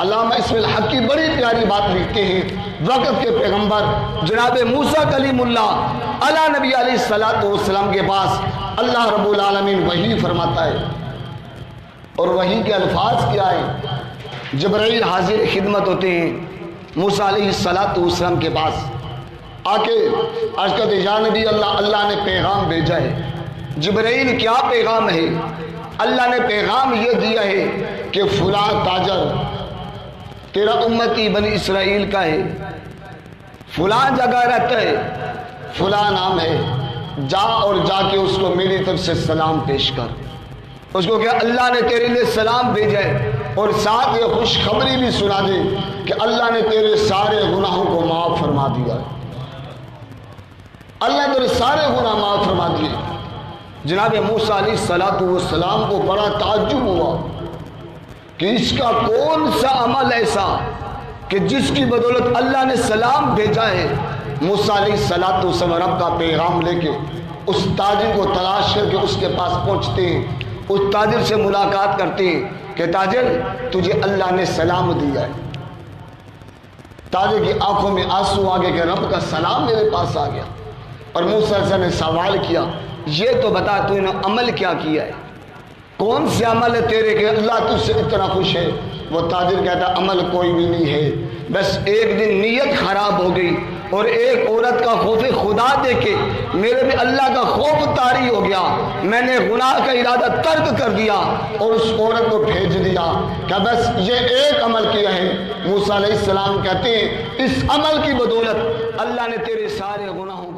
علامہ اسم الحق کی بڑی پیاری بات لکھتے ہیں، وقت کے پیغمبر جناب موسیٰ کلیم اللہ علی نبی علیہ الصلوۃ والسلام کے پاس اللہ رب العالمین وحی فرماتا ہے، اور وحی کے الفاظ کیا ہیں؟ جبرائیل حاضر خدمت ہوتے ہیں موسیٰ علیہ الصلوۃ والسلام کے پاس آ کے عرض کرتے یا نبی اللہ، اللہ نے پیغام بھیجا ہے۔ جبرائیل کیا پیغام ہے؟ اللہ نے پیغام یہ دیا ہے کہ فلاں تاجر تیرا امتی بنی اسرائیل کا ہے، فلاں جگہ رہتا ہے، فلاں نام ہے، جا اور جا کے اس کو میری طرف سے سلام پیش کر، اس کو کہ اللہ نے تیرے لیے سلام بھیجا ہے، اور ساتھ یہ خوشخبری بھی سنا دے کہ اللہ نے تیرے سارے گناہوں کو معاف فرما دیا ہے، اللہ نے تیرے سارے گناہ معاف فرما دیے۔ جناب موسیٰ علیہ السلام کو بڑا تعجب ہوا کہ اس کا کون سا عمل ایسا کہ جس کی بدولت اللہ نے سلام بھیجا ہے۔ موسیٰ علیہ السلام رب کا پیغام لے کے اس تاجر کو تلاش کر کے اس کے پاس پہنچتے ہیں، اس تاجر سے ملاقات کرتے ہیں کہ تاجر تجھے اللہ نے سلام دیا ہے۔ تاجر کی آنکھوں میں آنسو آ گئے کہ رب کا سلام میرے پاس آ گیا، اور موسیٰ علیہ السلام نے سوال کیا یہ تو بتا تو نے عمل کیا کیا ہے، کون سے عمل ہے تیرے کہ اللہ تجھ سے اتنا خوش ہے؟ وہ تاجر کہتا عمل کوئی بھی نہیں ہے، بس ایک دن نیت خراب ہو گئی اور ایک عورت کا خوف خدا دے کے میرے بھی اللہ کا خوف طاری ہو گیا، میں نے گناہ کا ارادہ ترک کر دیا اور اس عورت کو بھیج دیا، کہ بس یہ ایک عمل کیا ہے۔ موسیٰ علیہ السلام کہتے ہیں اس عمل کی بدولت اللہ نے تیرے سارے گناہوں